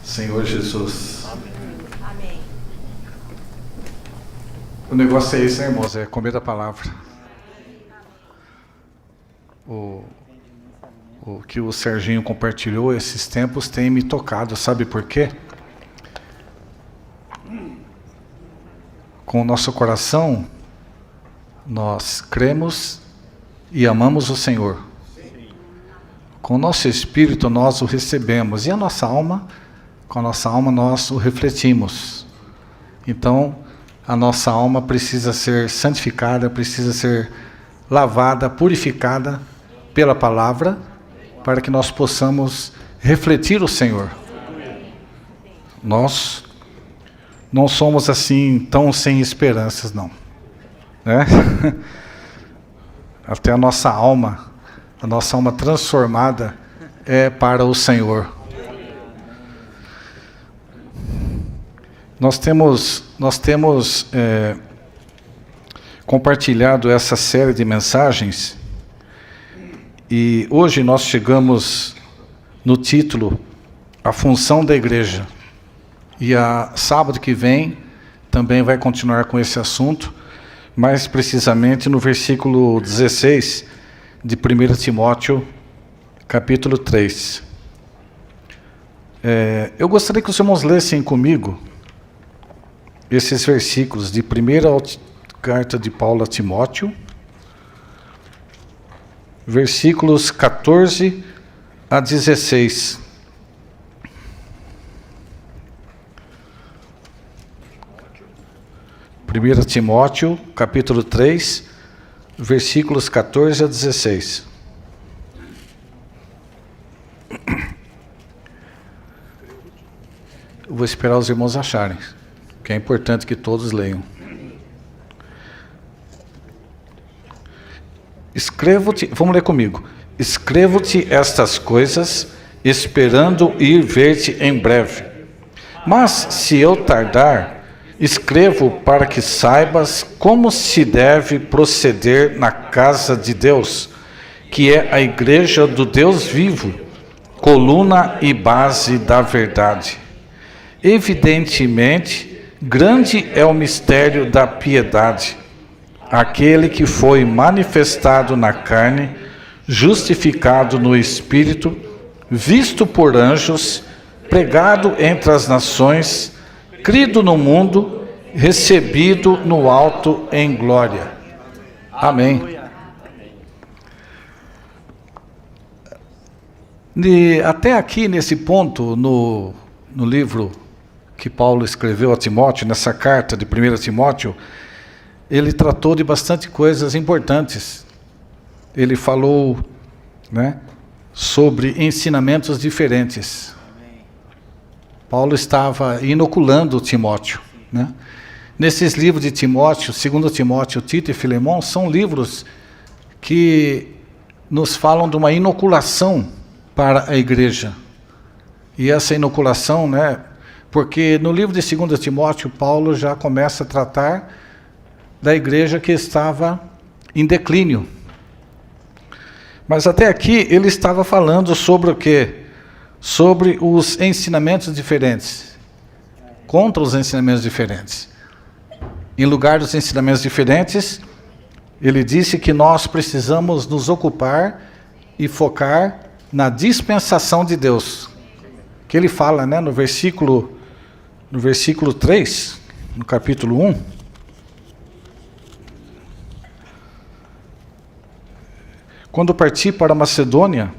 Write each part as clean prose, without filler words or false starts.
Senhor Jesus. Amém. O negócio é esse, né, irmãos? É comer da palavra. O que o Serginho compartilhou esses tempos tem me tocado, sabe por quê? Com o nosso coração, nós cremos e amamos o Senhor. Com o nosso espírito, nós o recebemos. E a nossa alma, com a nossa alma, nós o refletimos. Então, a nossa alma precisa ser santificada, precisa ser lavada, purificada pela palavra, para que nós possamos refletir o Senhor. Nós não somos assim tão sem esperanças, não. Né? Até a nossa alma transformada é para o Senhor. Nós temos compartilhado essa série de mensagens e hoje nós chegamos no título A Função da Igreja. E a sábado que vem também vai continuar com esse assunto, mais precisamente no versículo 16 de 1 Timóteo, capítulo 3. Eu gostaria que os irmãos lessem comigo esses versículos de 1ª carta de Paulo a Timóteo, versículos 14 a 16. Primeira Timóteo, capítulo 3, versículos 14 a 16. Eu vou esperar os irmãos acharem, que é importante que todos leiam. Escrevo-te, vamos ler comigo. Escrevo-te estas coisas, esperando ir ver-te em breve. Mas, se eu tardar, escrevo para que saibas como se deve proceder na casa de Deus, que é a igreja do Deus vivo, coluna e base da verdade. Evidentemente, grande é o mistério da piedade. Aquele que foi manifestado na carne, justificado no Espírito, visto por anjos, pregado entre as nações, crido no mundo, recebido no alto em glória. Amém. E até aqui, nesse ponto, no livro que Paulo escreveu a Timóteo, nessa carta de 1 Timóteo, ele tratou de bastante coisas importantes. Ele falou, né, sobre ensinamentos diferentes. Paulo estava inoculando Timóteo, né? Nesses livros de Timóteo, 2 Timóteo, Tito e Filemão, são livros que nos falam de uma inoculação para a igreja. E essa inoculação, né, porque no livro de 2 Timóteo, Paulo já começa a tratar da igreja que estava em declínio. Mas até aqui ele estava falando sobre o quê? Sobre os ensinamentos diferentes, contra os ensinamentos diferentes. Em lugar dos ensinamentos diferentes, ele disse que nós precisamos nos ocupar e focar na dispensação de Deus. Que ele fala, né, no versículo 3, no capítulo 1, quando parti para a Macedônia,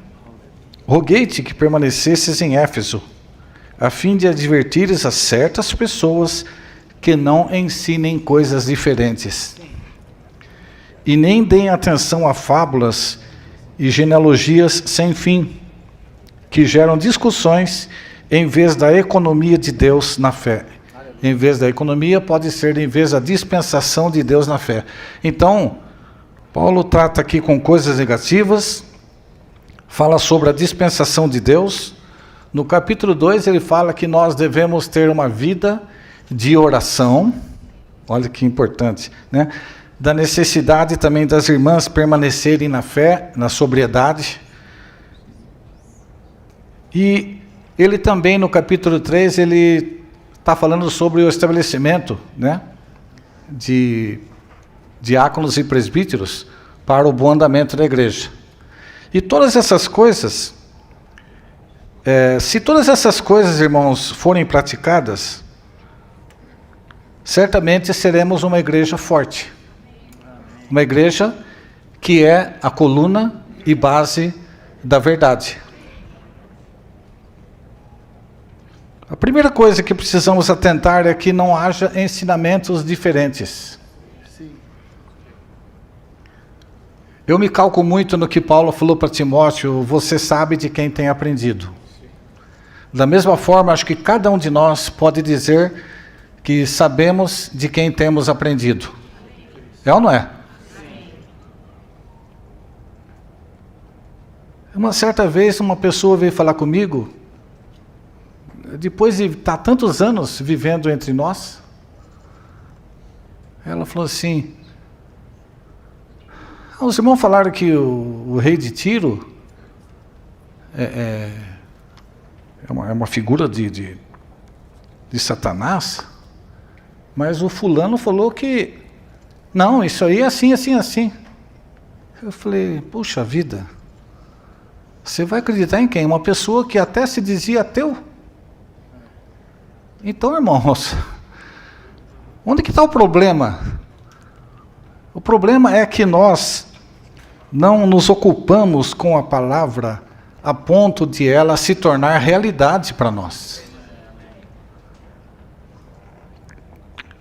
roguei-te que permanecesses em Éfeso, a fim de advertires a certas pessoas que não ensinem coisas diferentes, e nem deem atenção a fábulas e genealogias sem fim, que geram discussões em vez da economia de Deus na fé. Em vez da economia, pode ser em vez da dispensação de Deus na fé. Então, Paulo trata aqui com coisas negativas, fala sobre a dispensação de Deus. No capítulo 2 ele fala que nós devemos ter uma vida de oração, olha que importante, né? Da necessidade também das irmãs permanecerem na fé, na sobriedade. E ele também, no capítulo 3, ele está falando sobre o estabelecimento, né, de diáconos e presbíteros para o bom andamento da igreja. E todas essas coisas, se todas essas coisas, irmãos, forem praticadas, certamente seremos uma igreja forte. Uma igreja que é a coluna e base da verdade. A primeira coisa que precisamos atentar é que não haja ensinamentos diferentes. Eu me calco muito no que Paulo falou para Timóteo: você sabe de quem tem aprendido. Da mesma forma, acho que cada um de nós pode dizer que sabemos de quem temos aprendido. É ou não é? Uma certa vez, uma pessoa veio falar comigo, depois de estar tantos anos vivendo entre nós, ela falou assim: os irmãos falaram que o rei de Tiro é uma figura de Satanás, mas o fulano falou que não, isso aí é assim, assim, assim. Eu falei: puxa vida, você vai acreditar em quem? Uma pessoa que até se dizia ateu? Então, irmãos, onde que está o problema? O problema é que nós não nos ocupamos com a palavra a ponto de ela se tornar realidade para nós.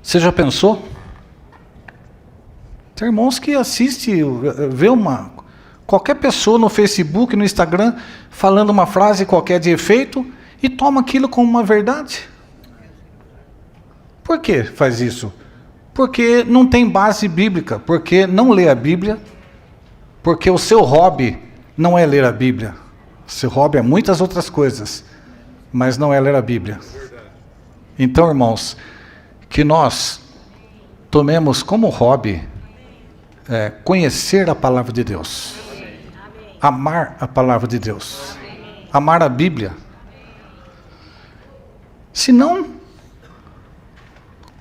Você já pensou? Tem irmãos que assistem, vê qualquer pessoa no Facebook, no Instagram, falando uma frase qualquer de efeito e toma aquilo como uma verdade. Por que faz isso? Porque não tem base bíblica, porque não lê a Bíblia, porque o seu hobby não é ler a Bíblia. O seu hobby é muitas outras coisas, mas não é ler a Bíblia. Então, irmãos, que nós tomemos como hobby conhecer a palavra de Deus, amar a palavra de Deus, amar a Bíblia. Senão,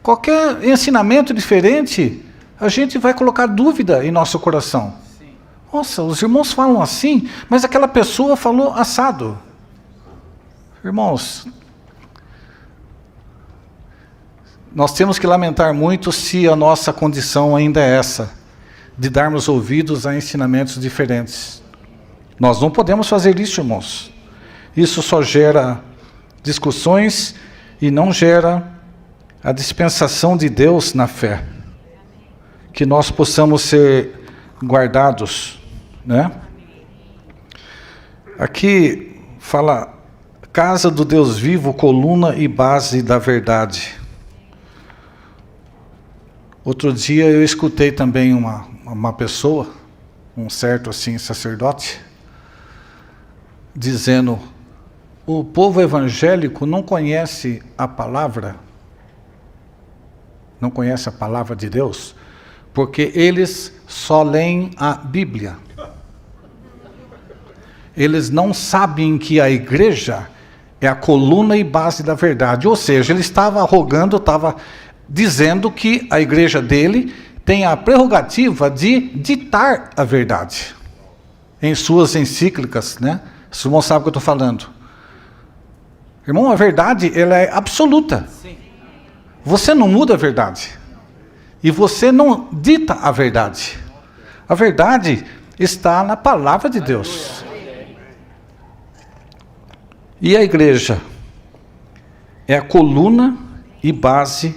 qualquer ensinamento diferente, a gente vai colocar dúvida em nosso coração. Nossa, os irmãos falam assim, mas aquela pessoa falou assado. Irmãos, nós temos que lamentar muito se a nossa condição ainda é essa, de darmos ouvidos a ensinamentos diferentes. Nós não podemos fazer isso, irmãos. Isso só gera discussões e não gera a dispensação de Deus na fé. Que nós possamos ser guardados, né? Aqui fala: casa do Deus vivo, coluna e base da verdade. Outro dia eu escutei também uma pessoa, um certo assim sacerdote, dizendo: o povo evangélico não conhece a palavra, não conhece a palavra de Deus, porque eles só leem a Bíblia. Eles não sabem que a igreja é a coluna e base da verdade. Ou seja, ele estava arrogando, estava dizendo que a igreja dele tem a prerrogativa de ditar a verdade. Em suas encíclicas, né? Os irmãos sabem o que eu estou falando. Irmão, a verdade, ela é absoluta. Sim. Você não muda a verdade. E você não dita a verdade. A verdade está na palavra de Deus. E a igreja é a coluna e base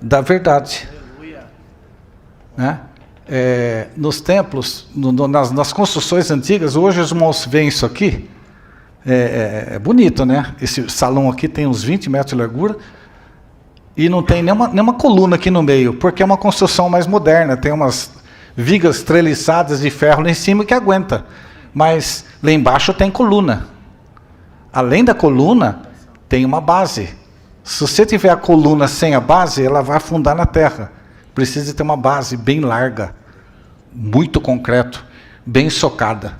da verdade. Né? Nos templos, nas construções antigas, hoje os irmãos veem isso aqui, é bonito, né? Esse salão aqui tem uns 20 metros de largura, e não tem nenhuma coluna aqui no meio, porque é uma construção mais moderna, tem umas vigas treliçadas de ferro lá em cima que aguenta, mas lá embaixo tem coluna. Além da coluna, tem uma base. Se você tiver a coluna sem a base, ela vai afundar na terra. Precisa ter uma base bem larga, muito concreto, bem socada.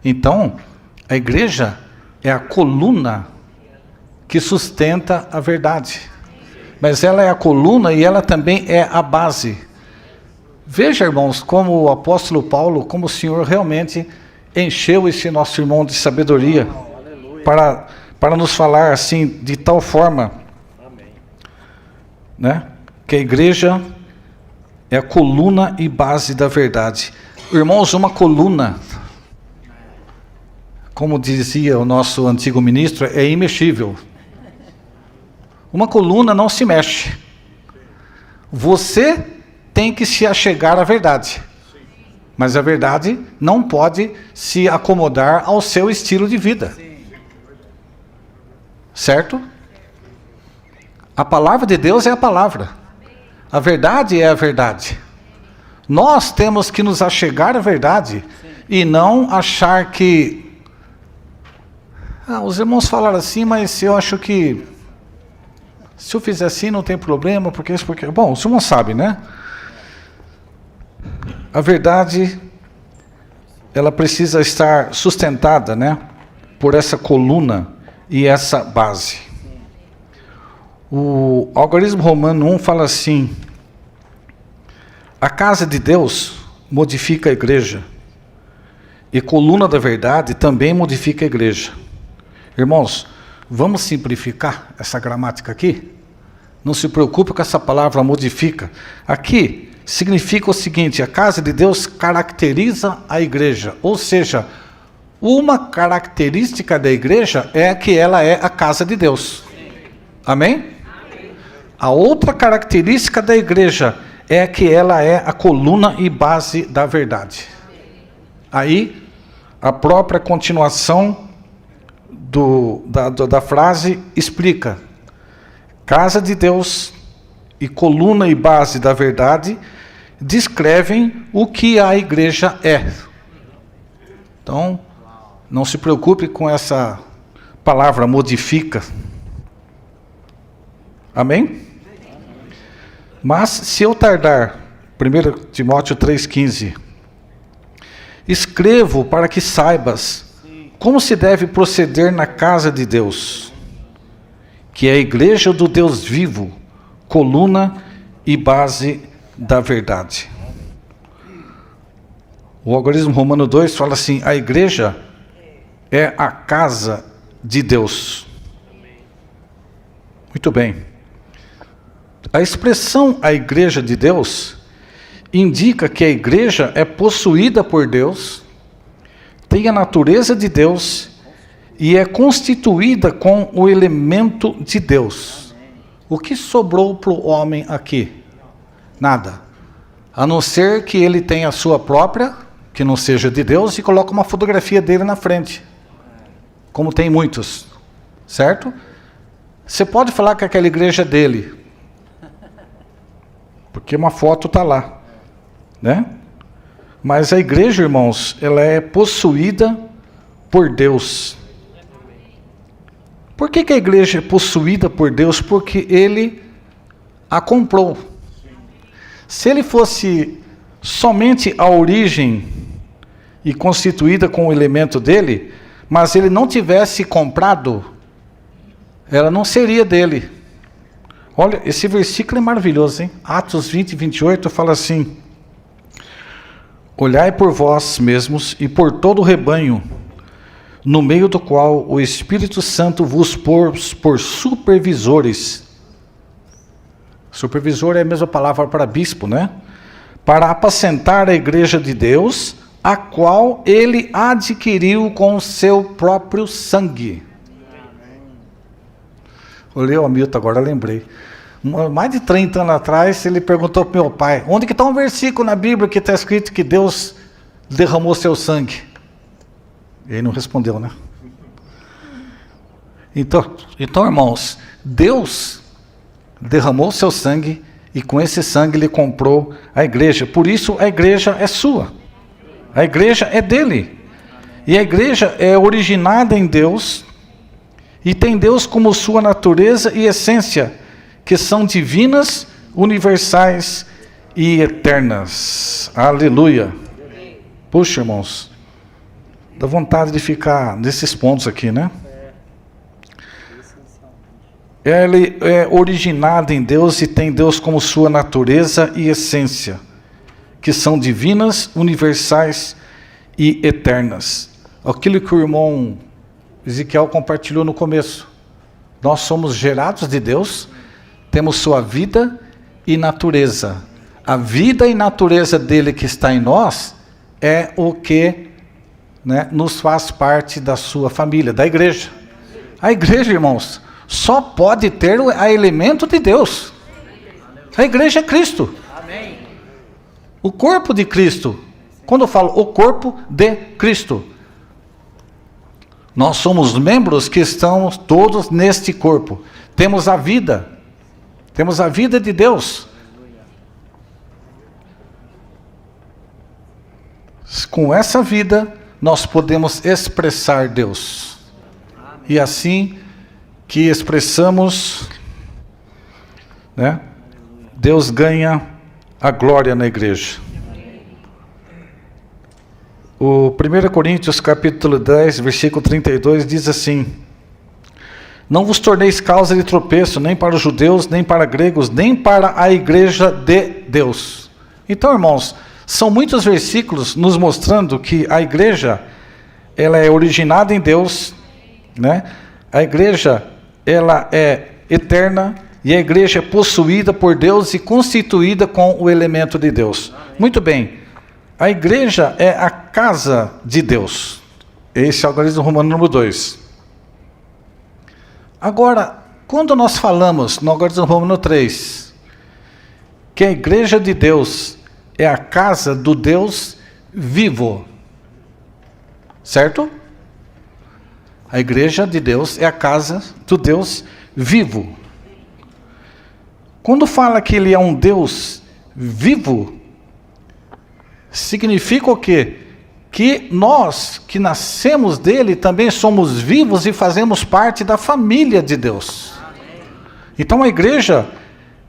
Então, a igreja é a coluna que sustenta a verdade. Mas ela é a coluna e ela também é a base. Veja, irmãos, como o apóstolo Paulo, como o Senhor realmente encheu esse nosso irmão de sabedoria para nos falar assim, de tal forma, né, que a igreja é a coluna e base da verdade. Irmãos, uma coluna, como dizia o nosso antigo ministro, é imexível. Uma coluna não se mexe. Você tem que se achegar à verdade. Mas a verdade não pode se acomodar ao seu estilo de vida. Certo? A palavra de Deus é a palavra. A verdade é a verdade. Nós temos que nos achegar à verdade e não achar que... os irmãos falaram assim, mas eu acho que se eu fizer assim não tem problema, porque isso, porque... Bom, os irmãos sabem, né? A verdade, ela precisa estar sustentada, né, por essa coluna e essa base. O algarismo romano 1 fala assim: a casa de Deus modifica a igreja, e coluna da verdade também modifica a igreja. Irmãos, vamos simplificar essa gramática aqui? Não se preocupe com essa palavra modifica. Aqui significa o seguinte: a casa de Deus caracteriza a igreja. Ou seja, uma característica da igreja é que ela é a casa de Deus. Amém? A outra característica da igreja é que ela é a coluna e base da verdade. Aí, a própria continuação da frase explica: casa de Deus e coluna e base da verdade descrevem o que a igreja é. Então, não se preocupe com essa palavra modifica. Amém? Mas se eu tardar, 1 Timóteo 3,15, escrevo para que saibas como se deve proceder na casa de Deus, que é a igreja do Deus vivo, coluna e base da verdade. O algarismo romano 2 fala assim: a igreja é a casa de Deus. Muito bem. A expressão a igreja de Deus indica que a igreja é possuída por Deus, tem a natureza de Deus e é constituída com o elemento de Deus. O que sobrou para o homem aqui? Nada. A não ser que ele tenha a sua própria, que não seja de Deus, e coloque uma fotografia dele na frente. Como tem muitos. Certo? Você pode falar que aquela igreja é dele, porque uma foto está lá, né? Mas a igreja, irmãos, ela é possuída por Deus. Por que a igreja é possuída por Deus? Porque Ele a comprou. Se Ele fosse somente a origem e constituída com o elemento dele, mas Ele não tivesse comprado, ela não seria dele. Olha, esse versículo é maravilhoso, hein? Atos 20, 28 fala assim: olhai por vós mesmos e por todo o rebanho, no meio do qual o Espírito Santo vos pôs por supervisores. Supervisor é a mesma palavra para bispo, né? Para apacentar a igreja de Deus, a qual ele adquiriu com o seu próprio sangue. Olhei o Hamilton, agora lembrei. Mais de 30 anos atrás, ele perguntou para meu pai: onde que está um versículo na Bíblia que está escrito que Deus derramou seu sangue? E ele não respondeu, né? Então, irmãos, Deus derramou seu sangue e com esse sangue ele comprou a igreja. Por isso a igreja é sua. A igreja é dele. E a igreja é originada em Deus e tem Deus como sua natureza e essência, que são divinas, universais e eternas. Aleluia. Puxa, irmãos, dá vontade de ficar nesses pontos aqui, né? Ele é originado em Deus e tem Deus como sua natureza e essência, que são divinas, universais e eternas. Aquilo que o irmão Ezequiel compartilhou no começo. Nós somos gerados de Deus, temos sua vida e natureza. A vida e natureza dele que está em nós é o que, né, nos faz parte da sua família, da igreja. A igreja, irmãos, só pode ter a elemento de Deus. A igreja é Cristo. O corpo de Cristo. Quando eu falo o corpo de Cristo, nós somos membros que estamos todos neste corpo. Temos a vida de Deus. Com essa vida, nós podemos expressar Deus. E assim que expressamos, né, Deus ganha a glória na igreja. O 1 Coríntios capítulo 10, versículo 32 diz assim: não vos torneis causa de tropeço, nem para os judeus, nem para gregos, nem para a igreja de Deus. Então, irmãos, são muitos versículos nos mostrando que a igreja, ela é originada em Deus, né? A igreja, ela é eterna, e a igreja é possuída por Deus e constituída com o elemento de Deus. Muito bem, a igreja é a casa de Deus. Esse é o algarismo romano número 2. Agora, quando nós falamos no algarismo romano 3, que a igreja de Deus é a casa do Deus vivo, certo? A igreja de Deus é a casa do Deus vivo. Quando fala que ele é um Deus vivo, significa o quê? Que nós que nascemos dele também somos vivos e fazemos parte da família de Deus. Então a igreja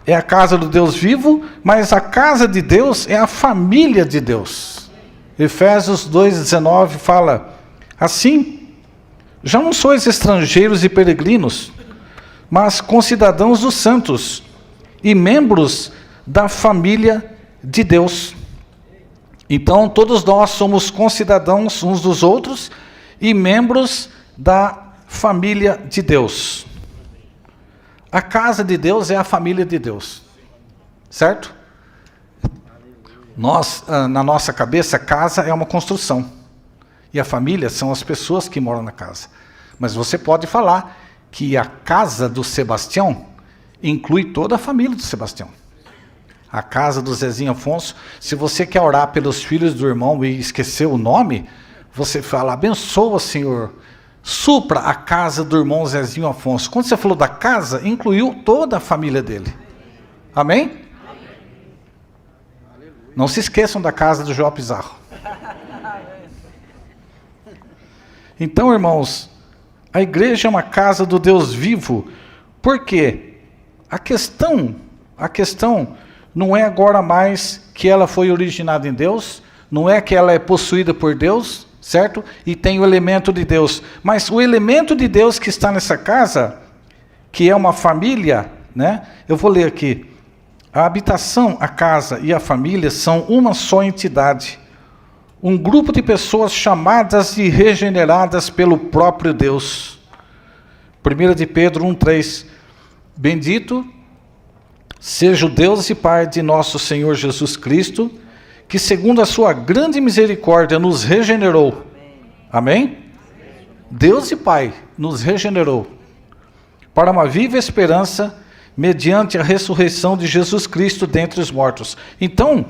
é a casa do Deus vivo, mas a casa de Deus é a família de Deus. Efésios 2,19 fala assim: já não sois estrangeiros e peregrinos, mas concidadãos dos santos e membros da família de Deus. Então todos nós somos concidadãos uns dos outros e membros da família de Deus. A casa de Deus é a família de Deus, certo? Nós, na nossa cabeça, casa é uma construção. E a família são as pessoas que moram na casa. Mas você pode falar que a casa do Sebastião inclui toda a família do Sebastião. A casa do Zezinho Afonso, se você quer orar pelos filhos do irmão e esquecer o nome, você fala: abençoa, Senhor, supra a casa do irmão Zezinho Afonso. Quando você falou da casa, incluiu toda a família dele. Amém? Não se esqueçam da casa do João Pizarro. Então, irmãos, a igreja é uma casa do Deus vivo. Por quê? A questão não é agora mais que ela foi originada em Deus, não é que ela é possuída por Deus, certo? E tem o elemento de Deus. Mas o elemento de Deus que está nessa casa, que é uma família, né? Eu vou ler aqui. A habitação, a casa e a família são uma só entidade. Um grupo de pessoas chamadas e regeneradas pelo próprio Deus. 1 de Pedro 1,3. Bendito seja o Deus e Pai de nosso Senhor Jesus Cristo, que segundo a sua grande misericórdia nos regenerou. Amém? Deus e Pai nos regenerou para uma viva esperança mediante a ressurreição de Jesus Cristo dentre os mortos. Então,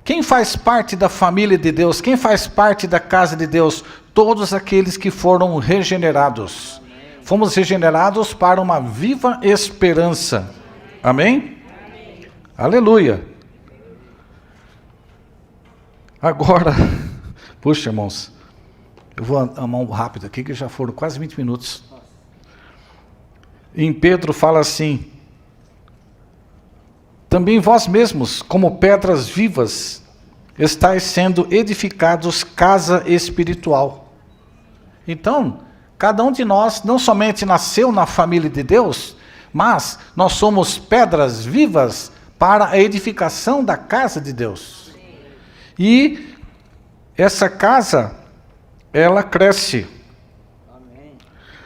quem faz parte da família de Deus, quem faz parte da casa de Deus? Todos aqueles que foram regenerados. Fomos regenerados para uma viva esperança. Amém? Amém. Aleluia. Agora, puxa, irmãos, eu vou amar rápido aqui, que já foram quase 20 minutos. Em Pedro fala assim: também vós mesmos, como pedras vivas, estáis sendo edificados casa espiritual. Então, Cada um de nós não somente nasceu na família de Deus, mas nós somos pedras vivas para a edificação da casa de Deus. E essa casa, ela cresce.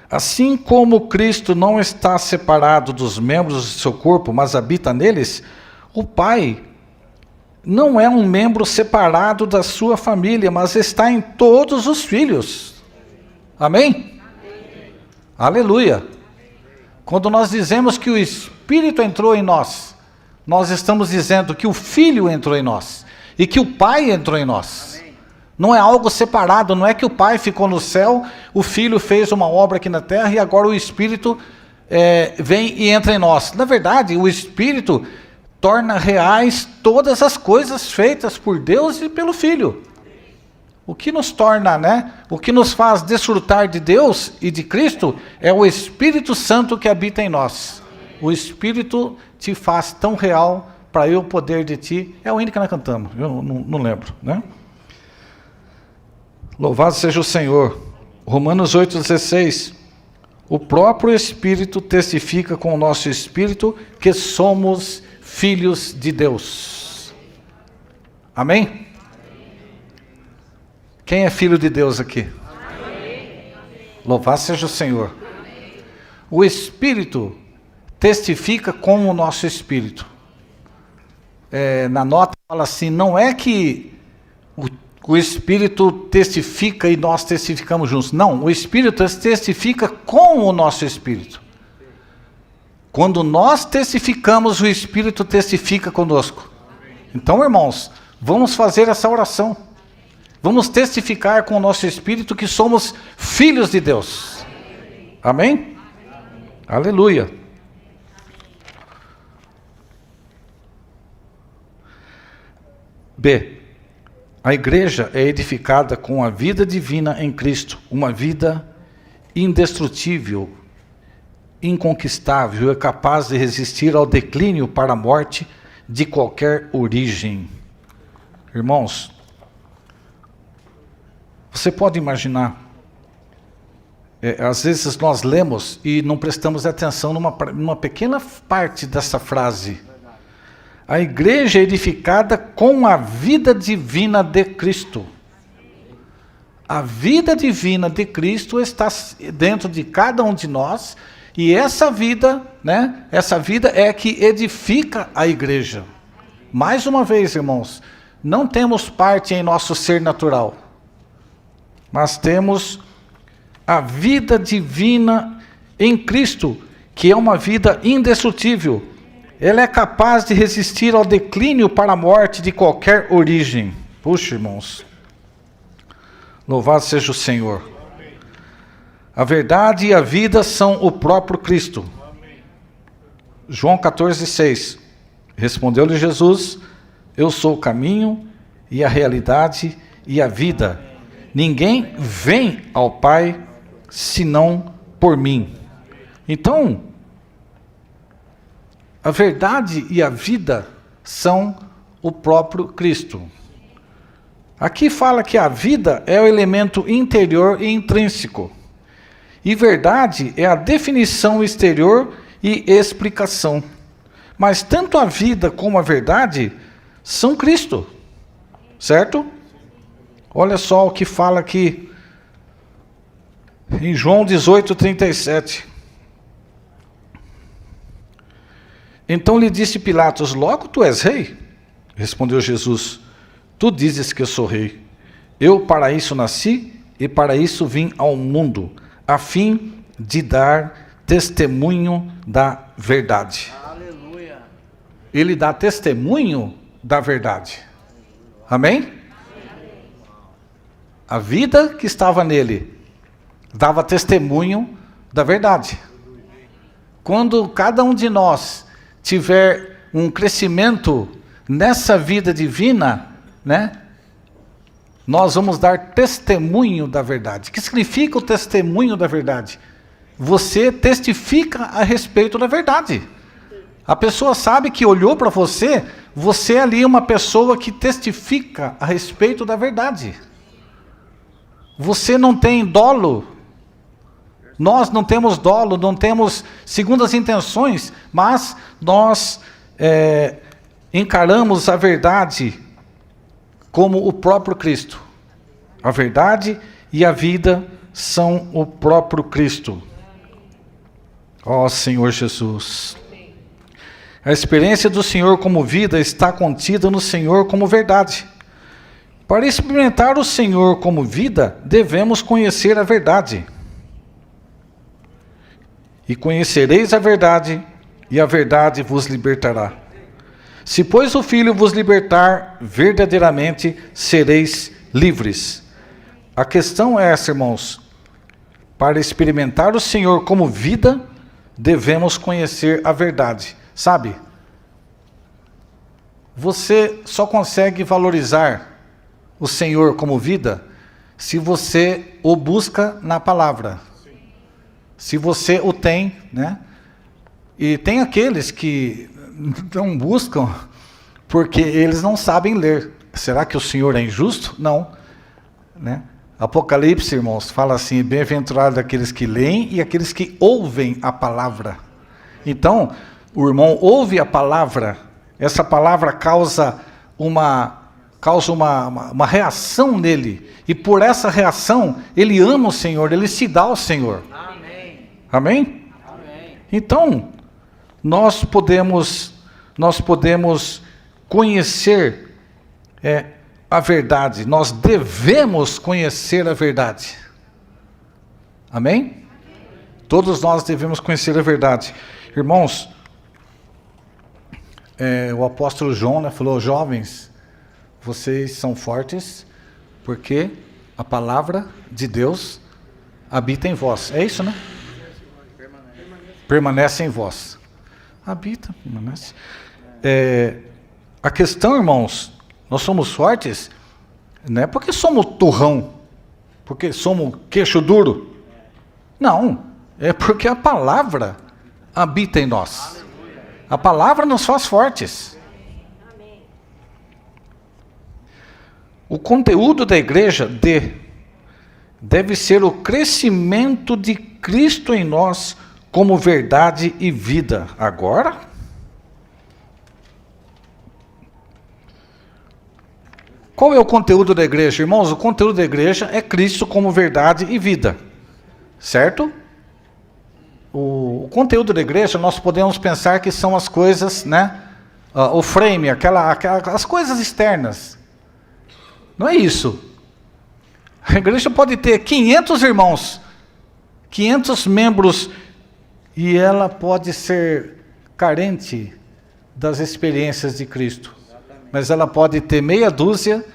Assim como Cristo não está separado dos membros do seu corpo, mas habita neles, o Pai não é um membro separado da sua família, mas está em todos os filhos. Amém? Aleluia. Quando nós dizemos que o Espírito entrou em nós, nós estamos dizendo que o Filho entrou em nós e que o Pai entrou em nós. Não é algo separado, não é que o Pai ficou no céu, o Filho fez uma obra aqui na terra e agora o Espírito vem e entra em nós. Na verdade, o Espírito torna reais todas as coisas feitas por Deus e pelo Filho. O que nos torna, o que nos faz desfrutar de Deus e de Cristo é o Espírito Santo que habita em nós. O Espírito te faz tão real para eu poder de ti. É o hino que nós cantamos, eu não lembro, Louvado seja o Senhor. Romanos 8,16. O próprio Espírito testifica com o nosso Espírito que somos filhos de Deus. Amém? Quem é filho de Deus aqui? Amém. Louvado seja o Senhor. Amém. O Espírito testifica com o nosso Espírito. Na nota fala assim, não é que o Espírito testifica e nós testificamos juntos. Não, o Espírito testifica com o nosso Espírito. Quando nós testificamos, o Espírito testifica conosco. Então, irmãos, vamos fazer essa oração. Vamos testificar com o nosso Espírito que somos filhos de Deus. Amém? Amém. Aleluia. B. A igreja é edificada com a vida divina em Cristo, uma vida indestrutível, inconquistável, é capaz de resistir ao declínio para a morte de qualquer origem. Irmãos, você pode imaginar, às vezes nós lemos e não prestamos atenção numa pequena parte dessa frase. A igreja é edificada com a vida divina de Cristo. A vida divina de Cristo está dentro de cada um de nós, e essa vida, essa vida é que edifica a igreja. Mais uma vez, irmãos, não temos parte em nosso ser natural, mas temos a vida divina em Cristo, que é uma vida indestrutível. Ela é capaz de resistir ao declínio para a morte de qualquer origem. Puxa, irmãos. Louvado seja o Senhor. A verdade e a vida são o próprio Cristo. João 14,6. Respondeu-lhe Jesus: eu sou o caminho e a realidade e a vida. Ninguém vem ao Pai senão por mim. Então, a verdade e a vida são o próprio Cristo. Aqui fala que a vida é o elemento interior e intrínseco. E verdade é a definição exterior e explicação. Mas tanto a vida como a verdade são Cristo. Certo? Olha só o que fala aqui em João 18:37. Então lhe disse Pilatos: logo tu és rei? Respondeu Jesus: tu dizes que eu sou rei. Eu para isso nasci e para isso vim ao mundo, a fim de dar testemunho da verdade. Aleluia. Ele dá testemunho da verdade. Amém? A vida que estava nele dava testemunho da verdade. Quando cada um de nós tiver um crescimento nessa vida divina, nós vamos dar testemunho da verdade. O que significa o testemunho da verdade? Você testifica a respeito da verdade. A pessoa sabe que olhou para você, você ali é uma pessoa que testifica a respeito da verdade. Você não tem dolo Nós não temos dolo, não temos segundas intenções, mas nós encaramos a verdade como o próprio Cristo. A verdade e a vida são o próprio Cristo. Ó Senhor Jesus. A experiência do Senhor como vida está contida no Senhor como verdade. Para experimentar o Senhor como vida, devemos conhecer a verdade. E conhecereis a verdade, e a verdade vos libertará. Se, pois, o Filho vos libertar, verdadeiramente sereis livres. A questão é essa, irmãos. Para experimentar o Senhor como vida, devemos conhecer a verdade. Sabe? Você só consegue valorizar o Senhor como vida se você o busca na palavra. Se você o tem, né? E tem aqueles que não buscam porque eles não sabem ler. Será que o Senhor é injusto? Não, né? Apocalipse, irmãos, fala assim: bem-aventurado aqueles que leem e aqueles que ouvem a palavra. Então, o irmão ouve a palavra, essa palavra causa uma reação nele, e por essa reação, ele ama o Senhor, ele se dá ao Senhor. Amém? Amém? Amém. Então, nós podemos conhecer a verdade, nós devemos conhecer a verdade. Amém? Todos nós devemos conhecer a verdade. Irmãos, o apóstolo João, né, falou: jovens, vocês são fortes porque a palavra de Deus habita em vós. É isso, né? Permanece em vós. Habita, permanece. A questão, irmãos, nós somos fortes, não é porque somos turrão, porque somos queixo duro. Não, é porque a palavra habita em nós. A palavra nos faz fortes. O conteúdo da igreja deve ser o crescimento de Cristo em nós como verdade e vida. Agora, qual é o conteúdo da igreja, irmãos? O conteúdo da igreja é Cristo como verdade e vida, certo? O conteúdo da igreja, nós podemos pensar que são as coisas, né? O frame, as coisas externas. Não é isso. A igreja pode ter 500 irmãos, 500 membros, e ela pode ser carente das experiências de Cristo. Mas ela pode ter meia dúzia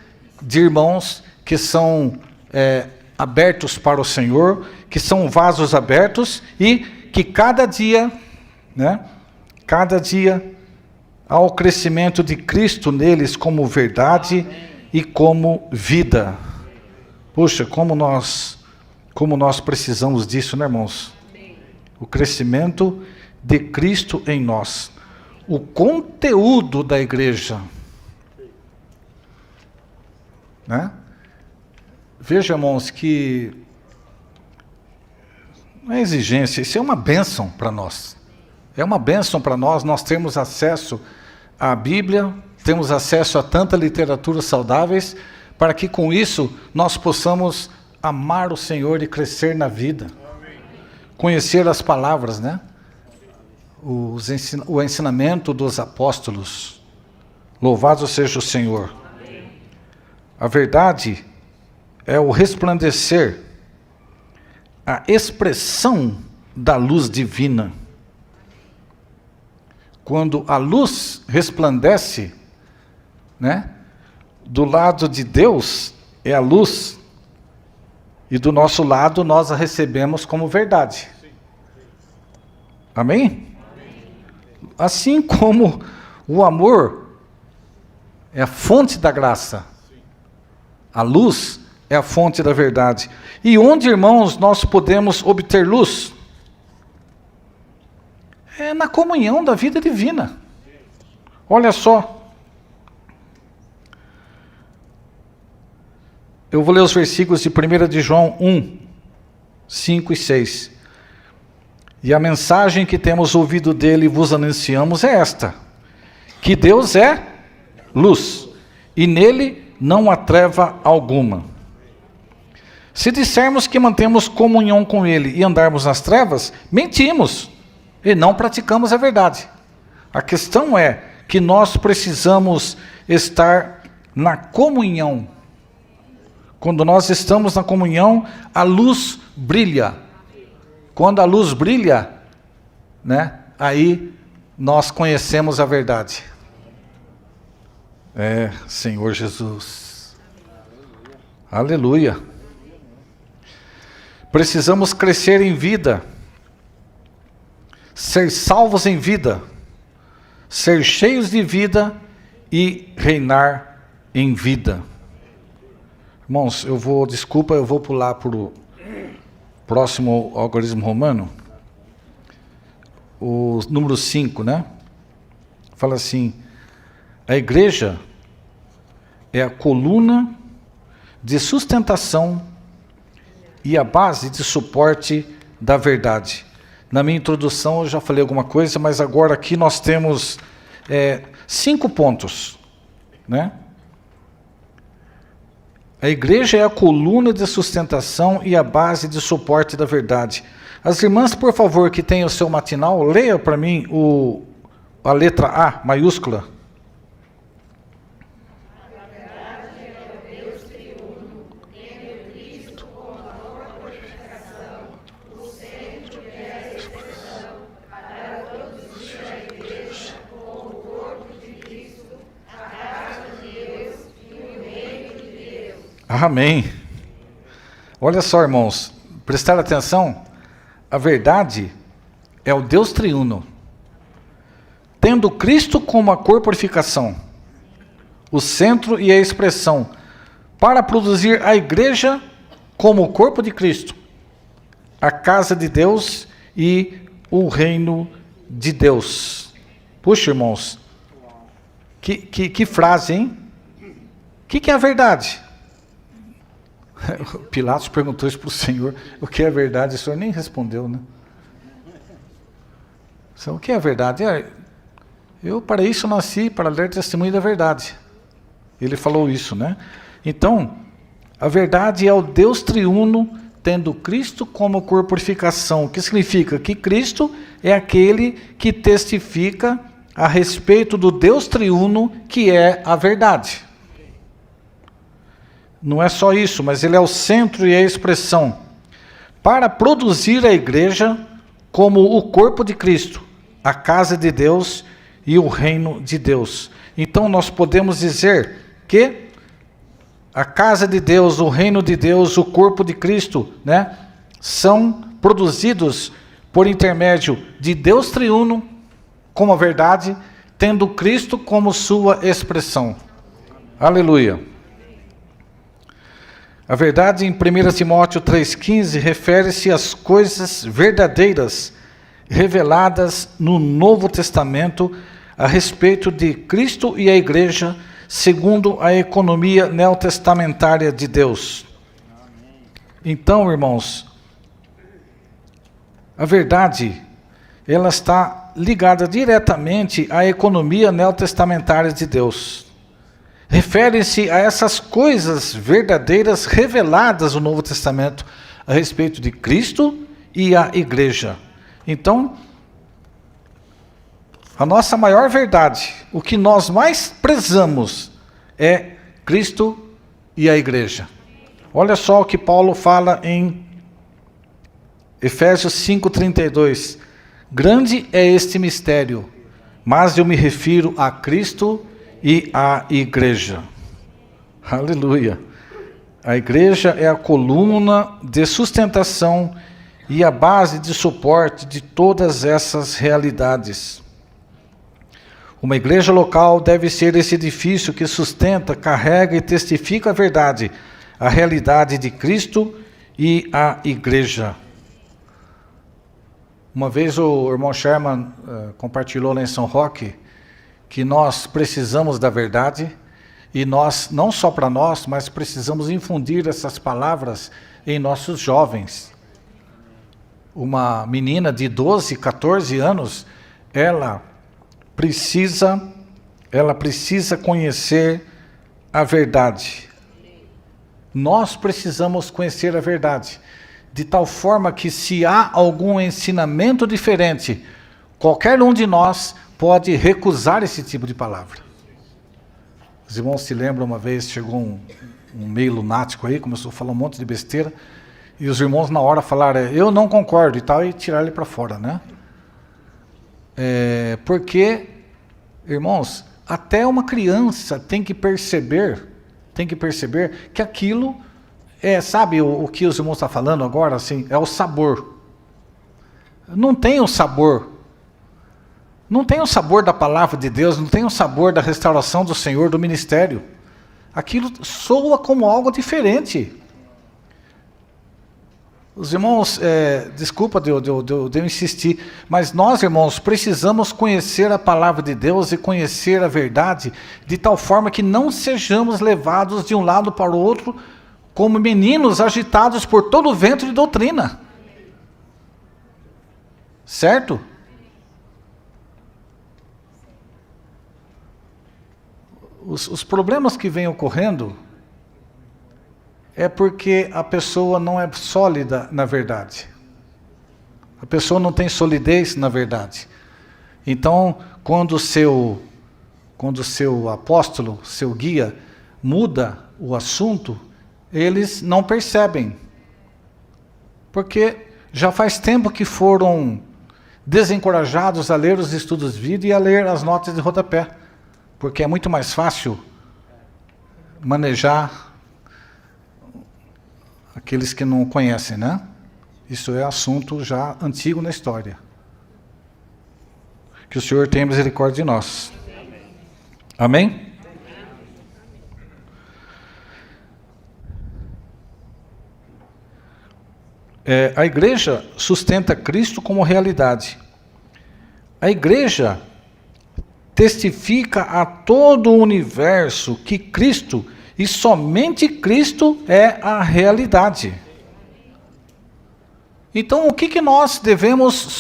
de irmãos que são abertos para o Senhor, que são vasos abertos, e que cada dia, né, há o crescimento de Cristo neles como verdade e como vida. Puxa, como nós precisamos disso, né, irmãos? O crescimento de Cristo em nós. O conteúdo da igreja, né? Veja, irmãos, que não é exigência, isso é uma bênção para nós. É uma bênção para nós termos acesso à Bíblia, temos acesso a tanta literatura saudáveis, para que com isso nós possamos amar o Senhor e crescer na vida. Amém. Conhecer as palavras, né? O ensinamento dos apóstolos. Louvado seja o Senhor. Amém. A verdade é o resplandecer, a expressão da luz divina. Quando a luz resplandece, né, do lado de Deus é a luz, e do nosso lado nós a recebemos como verdade. Amém? Assim como o amor é a fonte da graça, a luz é a fonte da verdade. E onde, irmãos, nós podemos obter luz? É na comunhão da vida divina. Olha só. Eu vou ler os versículos de 1 de João 1, 5 e 6. E a mensagem que temos ouvido dele e vos anunciamos é esta: que Deus é luz, e nele não há treva alguma. Se dissermos que mantemos comunhão com ele e andarmos nas trevas, mentimos e não praticamos a verdade. A questão é que nós precisamos estar na comunhão. Quando nós estamos na comunhão, a luz brilha. Quando a luz brilha, né, aí nós conhecemos a verdade. Senhor Jesus. Aleluia. Precisamos crescer em vida, ser salvos em vida, ser cheios de vida e reinar em vida. Irmãos, eu vou pular para o próximo algarismo romano, o número 5, né? Fala assim: a igreja é a coluna de sustentação e a base de suporte da verdade. Na minha introdução eu já falei alguma coisa, mas agora aqui nós temos 5 pontos, né? A igreja é a coluna de sustentação e a base de suporte da verdade. As irmãs, por favor, que têm o seu matinal, leia para mim a letra A maiúscula. Amém. Olha só, irmãos, prestar atenção, a verdade é o Deus triuno, tendo Cristo como a corporificação, o centro e a expressão, para produzir a igreja como o corpo de Cristo, a casa de Deus e o reino de Deus. Puxa, irmãos, que frase, hein? O que é a verdade? Pilatos perguntou isso para o Senhor: o que é verdade? O Senhor nem respondeu, né? O que é verdade? Eu para isso nasci, para ler testemunho da verdade. Ele falou isso, né? Então, a verdade é o Deus triuno, tendo Cristo como corporificação. O que significa? Que Cristo é aquele que testifica a respeito do Deus triuno, que é a verdade. Não é só isso, mas ele é o centro e a expressão para produzir a igreja como o corpo de Cristo, a casa de Deus e o reino de Deus. Então nós podemos dizer que a casa de Deus, o reino de Deus, o corpo de Cristo, né, são produzidos por intermédio de Deus triuno como a verdade, tendo Cristo como sua expressão. Aleluia. A verdade em 1 Timóteo 3,15 refere-se às coisas verdadeiras reveladas no Novo Testamento a respeito de Cristo e a igreja, segundo a economia neotestamentária de Deus. Então, irmãos, a verdade, ela está ligada diretamente à economia neotestamentária de Deus. Refere-se a essas coisas verdadeiras reveladas no Novo Testamento a respeito de Cristo e a igreja. Então, a nossa maior verdade, o que nós mais prezamos é Cristo e a igreja. Olha só o que Paulo fala em Efésios 5,32. Grande é este mistério, mas eu me refiro a Cristo e a igreja. Aleluia. A igreja é a coluna de sustentação e a base de suporte de todas essas realidades. Uma igreja local deve ser esse edifício que sustenta, carrega e testifica a verdade, a realidade de Cristo e a igreja. Uma vez o irmão Sherman compartilhou lá em São Roque que nós precisamos da verdade, e nós, não só para nós, mas precisamos infundir essas palavras em nossos jovens. uma menina de 12, 14 anos, ela precisa conhecer a verdade. Nós precisamos conhecer a verdade, de tal forma que se há algum ensinamento diferente, qualquer um de nós pode recusar esse tipo de palavra. Os irmãos se lembram, uma vez chegou um meio lunático aí, começou a falar um monte de besteira, e os irmãos na hora falaram, eu não concordo e tal, e tiraram ele para fora, né? Porque, irmãos, até uma criança tem que perceber que aquilo sabe o que os irmãos estão falando agora, assim, é o sabor. Não tem o sabor. Não tem o sabor da palavra de Deus, não tem o sabor da restauração do Senhor, do ministério. Aquilo soa como algo diferente. Os irmãos, desculpa de eu insistir, mas nós, irmãos, precisamos conhecer a palavra de Deus e conhecer a verdade, de tal forma que não sejamos levados de um lado para o outro, como meninos agitados por todo o vento de doutrina. Certo? Os problemas que vêm ocorrendo é porque a pessoa não é sólida na verdade. A pessoa não tem solidez na verdade. Então, quando o seu apóstolo, seu guia, muda o assunto, eles não percebem. Porque já faz tempo que foram desencorajados a ler os estudos de vida e a ler as notas de rodapé. Porque é muito mais fácil manejar aqueles que não conhecem, né? Isso é assunto já antigo na história. Que o Senhor tenha misericórdia de nós. Amém? A igreja sustenta Cristo como realidade. A igreja testifica a todo o universo que Cristo, e somente Cristo, é a realidade. Então, o que nós devemos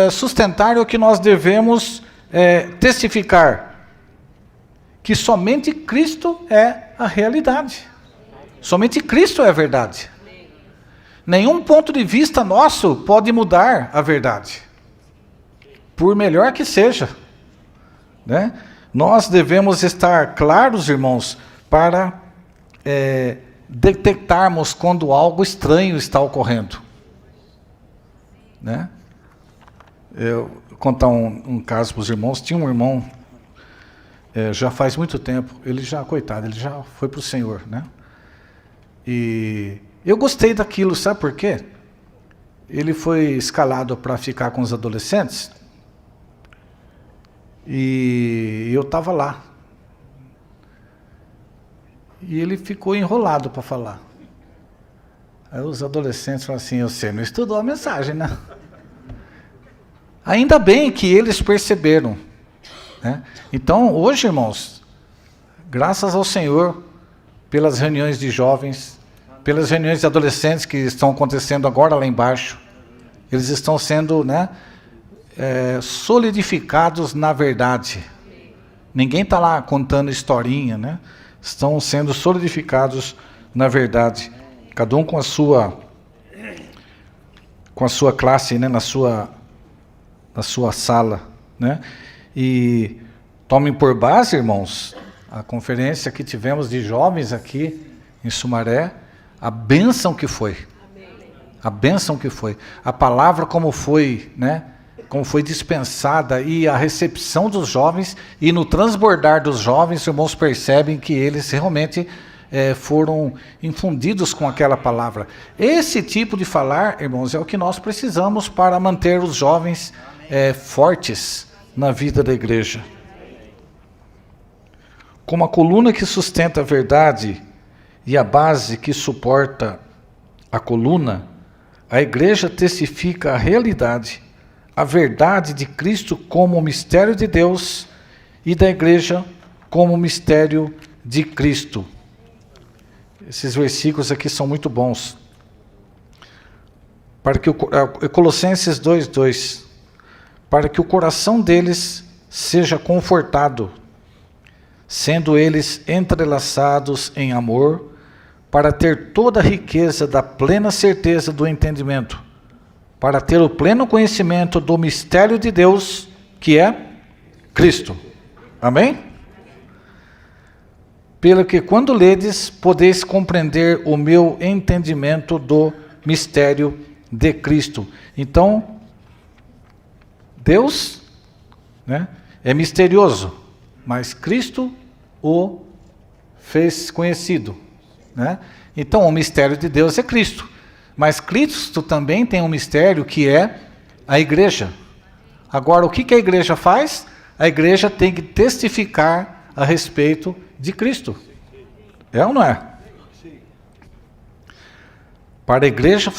sustentar e o que nós devemos testificar? Que somente Cristo é a realidade. Somente Cristo é a verdade. Nenhum ponto de vista nosso pode mudar a verdade, por melhor que seja. Né? Nós devemos estar claros, irmãos, para detectarmos quando algo estranho está ocorrendo. Né? Eu vou contar um caso para os irmãos. Tinha um irmão, já faz muito tempo, ele já, coitado, ele já foi para o Senhor. Né? E eu gostei daquilo, sabe por quê? Ele foi escalado para ficar com os adolescentes, e eu estava lá. E ele ficou enrolado para falar. Aí os adolescentes falaram assim, você não estudou a mensagem, né? Ainda bem que eles perceberam. Né? Então, hoje, irmãos, graças ao Senhor, pelas reuniões de jovens, pelas reuniões de adolescentes que estão acontecendo agora lá embaixo, eles estão sendo, né, solidificados na verdade. Ninguém está lá contando historinha, né? Estão sendo solidificados na verdade. Cada um com a sua classe, né? na sua sala. Né? E tomem por base, irmãos, a conferência que tivemos de jovens aqui em Sumaré, a bênção que foi. A bênção que foi. A palavra como foi, né? Como foi dispensada, e a recepção dos jovens, e no transbordar dos jovens, os irmãos percebem que eles realmente foram infundidos com aquela palavra. Esse tipo de falar, irmãos, é o que nós precisamos para manter os jovens fortes na vida da igreja. Como a coluna que sustenta a verdade e a base que suporta a coluna, a igreja testifica a realidade, a verdade de Cristo como o mistério de Deus e da igreja como o mistério de Cristo. Esses versículos aqui são muito bons. para que Colossenses 2:2, para que o coração deles seja confortado, sendo eles entrelaçados em amor, para ter toda a riqueza da plena certeza do entendimento, para ter o pleno conhecimento do mistério de Deus, que é Cristo. Amém? Pelo que quando ledes, podeis compreender o meu entendimento do mistério de Cristo. Então, Deus, né, é misterioso, mas Cristo o fez conhecido, né? Então, o mistério de Deus é Cristo, mas Cristo também tem um mistério que é a igreja. Agora, o que a igreja faz? A igreja tem que testificar a respeito de Cristo. É ou não é? Para a igreja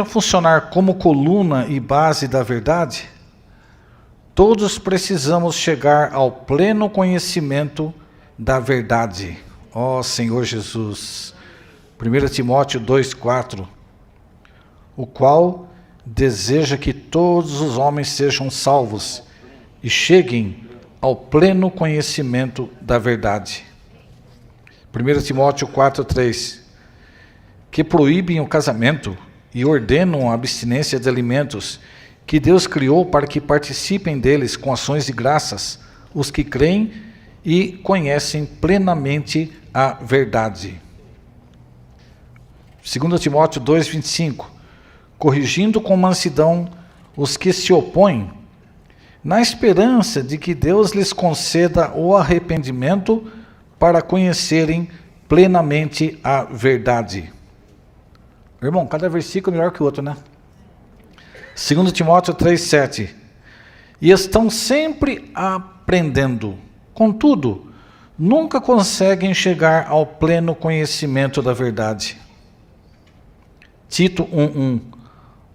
funcionar como coluna e base da verdade, todos precisamos chegar ao pleno conhecimento da verdade. Ó Senhor Jesus. 1 Timóteo 2:4, o qual deseja que todos os homens sejam salvos e cheguem ao pleno conhecimento da verdade. 1 Timóteo 4:3, que proíbem o casamento e ordenam a abstinência de alimentos que Deus criou para que participem deles com ações de graças, os que creem e conhecem plenamente a verdade. 2 Timóteo 2:25, corrigindo com mansidão os que se opõem, na esperança de que Deus lhes conceda o arrependimento para conhecerem plenamente a verdade. Irmão, cada versículo é melhor que o outro, né? 2 Timóteo 3:7, e estão sempre aprendendo, contudo, nunca conseguem chegar ao pleno conhecimento da verdade. Tito 1:1,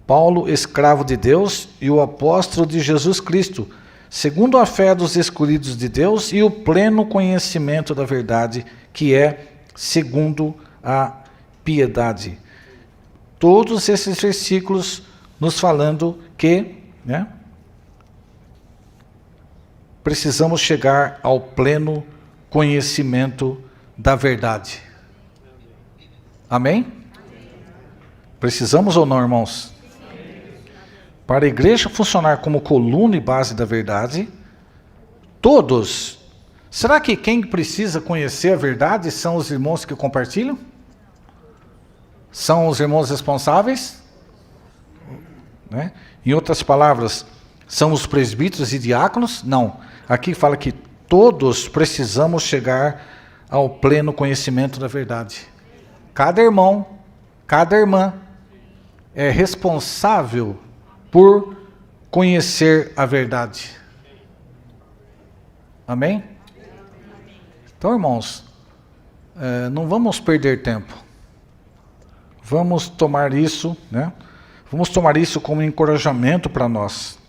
Paulo, escravo de Deus e o apóstolo de Jesus Cristo, segundo a fé dos escolhidos de Deus e o pleno conhecimento da verdade, que é segundo a piedade. Todos esses versículos nos falando que, né, precisamos chegar ao pleno conhecimento da verdade. Amém? Precisamos ou não, irmãos? Para a igreja funcionar como coluna e base da verdade, todos, será que quem precisa conhecer a verdade são os irmãos que compartilham? São os irmãos responsáveis? Né? Em outras palavras, são os presbíteros e diáconos? Não. Aqui fala que todos precisamos chegar ao pleno conhecimento da verdade. Cada irmão, cada irmã é responsável por conhecer a verdade. Amém? Então, irmãos, não vamos perder tempo. Vamos tomar isso, né? Vamos tomar isso como encorajamento para nós.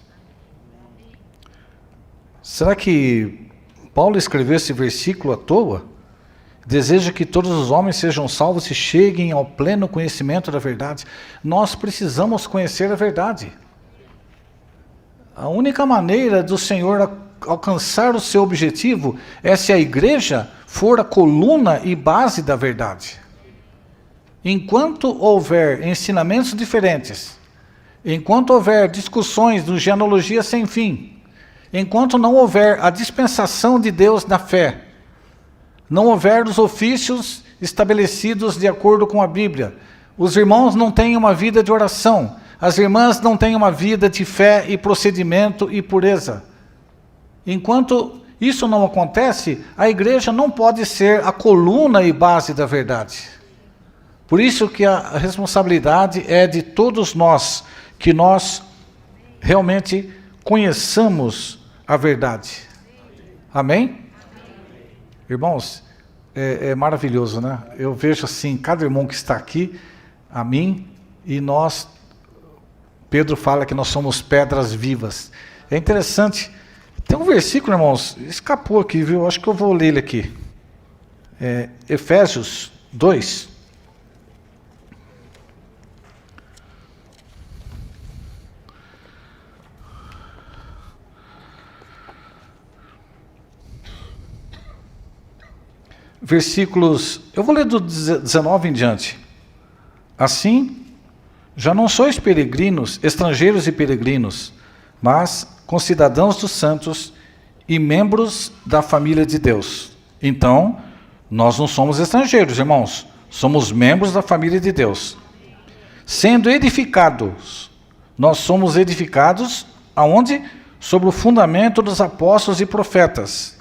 Será que Paulo escreveu esse versículo à toa? Deseja que todos os homens sejam salvos e cheguem ao pleno conhecimento da verdade. Nós precisamos conhecer a verdade. A única maneira do Senhor alcançar o seu objetivo é se a igreja for a coluna e base da verdade. Enquanto houver ensinamentos diferentes, enquanto houver discussões de genealogia sem fim, enquanto não houver a dispensação de Deus na fé, não houver os ofícios estabelecidos de acordo com a Bíblia, os irmãos não têm uma vida de oração, as irmãs não têm uma vida de fé e procedimento e pureza. Enquanto isso não acontece, a igreja não pode ser a coluna e base da verdade. Por isso que a responsabilidade é de todos nós, que nós realmente conheçamos a verdade. Amém? Irmãos, é maravilhoso, né? Eu vejo assim, cada irmão que está aqui, a mim, e nós, Pedro fala que nós somos pedras vivas. É interessante, tem um versículo, irmãos, escapou aqui, viu? Acho que eu vou ler ele aqui. Efésios 2. versículos, eu vou ler do 19 em diante. Assim, já não sois peregrinos, estrangeiros e peregrinos, mas concidadãos dos santos e membros da família de Deus. Então, nós não somos estrangeiros, irmãos, somos membros da família de Deus. Sendo edificados, nós somos edificados aonde? Sobre o fundamento dos apóstolos e profetas.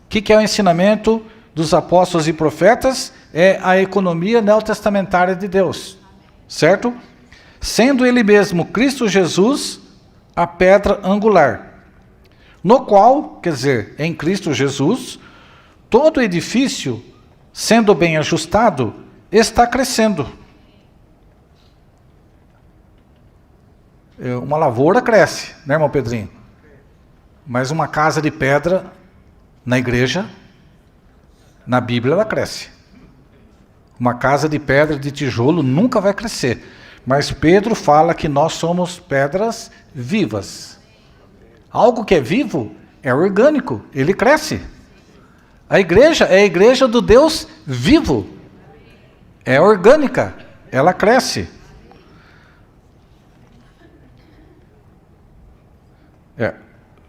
O que é o ensinamento dos apóstolos e profetas? É a economia neotestamentária de Deus, certo? Sendo ele mesmo, Cristo Jesus, a pedra angular, no qual, quer dizer, em Cristo Jesus, todo edifício, sendo bem ajustado, está crescendo. Uma lavoura cresce, né, irmão Pedrinho? Mas uma casa de pedra na igreja, na Bíblia, ela cresce. Uma casa de pedra, de tijolo, nunca vai crescer. Mas Pedro fala que nós somos pedras vivas. Algo que é vivo é orgânico, ele cresce. A igreja é a igreja do Deus vivo. É orgânica, ela cresce.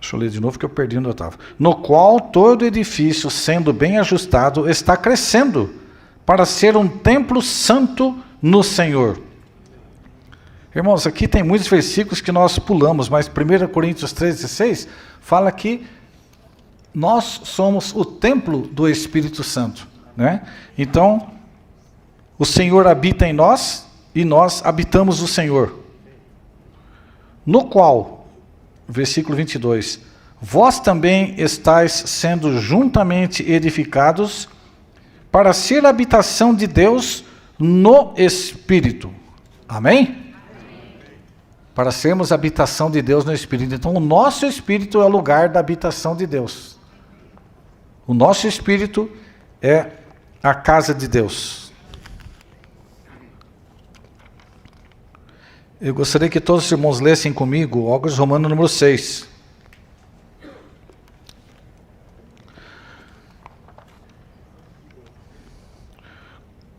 Deixa eu ler de novo que eu perdi onde eu estava. No qual todo edifício, sendo bem ajustado, está crescendo para ser um templo santo no Senhor. Irmãos, aqui tem muitos versículos que nós pulamos, mas 1 Coríntios 3,16 fala que nós somos o templo do Espírito Santo, né? Então, o Senhor habita em nós e nós habitamos o Senhor. No qual, versículo 22, vós também estáis sendo juntamente edificados para ser a habitação de Deus no Espírito. Amém? Para sermos a habitação de Deus no Espírito. Então, o nosso Espírito é o lugar da habitação de Deus. O nosso Espírito é a casa de Deus. Eu gostaria que todos os irmãos lessem comigo Óculos Romano número 6.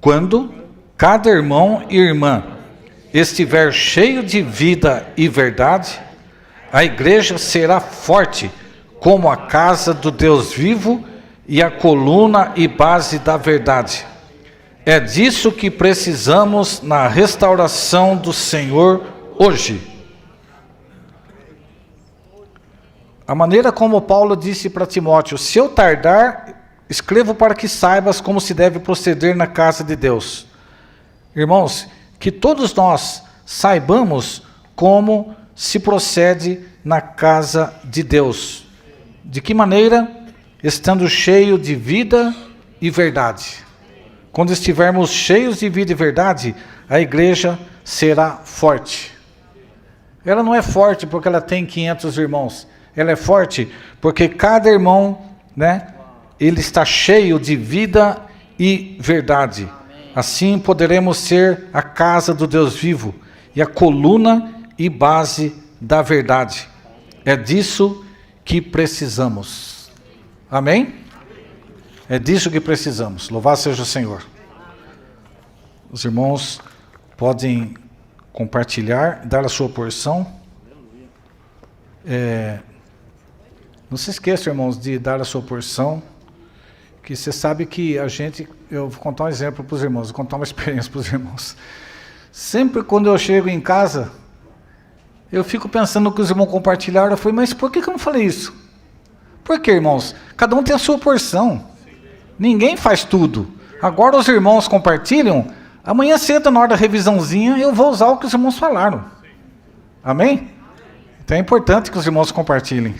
Quando cada irmão e irmã estiver cheio de vida e verdade, a igreja será forte como a casa do Deus vivo e a coluna e base da verdade. É disso que precisamos na restauração do Senhor hoje. A maneira como Paulo disse para Timóteo: se eu tardar, escrevo para que saibas como se deve proceder na casa de Deus. Irmãos, que todos nós saibamos como se procede na casa de Deus. De que maneira? Estando cheio de vida e verdade. Quando estivermos cheios de vida e verdade, a igreja será forte. Ela não é forte porque ela tem 500 irmãos. Ela é forte porque cada irmão, né, ele está cheio de vida e verdade. Assim poderemos ser a casa do Deus vivo e a coluna e base da verdade. É disso que precisamos. Amém? É disso que precisamos. Louvado seja o Senhor. Os irmãos podem compartilhar, dar a sua porção. Não se esqueçam, irmãos, de dar a sua porção. Que você sabe que eu vou contar um exemplo para os irmãos, vou contar uma experiência para os irmãos. Sempre quando eu chego em casa, eu fico pensando no que os irmãos compartilharam. Eu falei, mas por que eu não falei isso? Por quê, irmãos? Cada um tem a sua porção. Ninguém faz tudo. Agora os irmãos compartilham. Amanhã cedo, na hora da revisãozinha, eu vou usar o que os irmãos falaram. Amém? Então é importante que os irmãos compartilhem.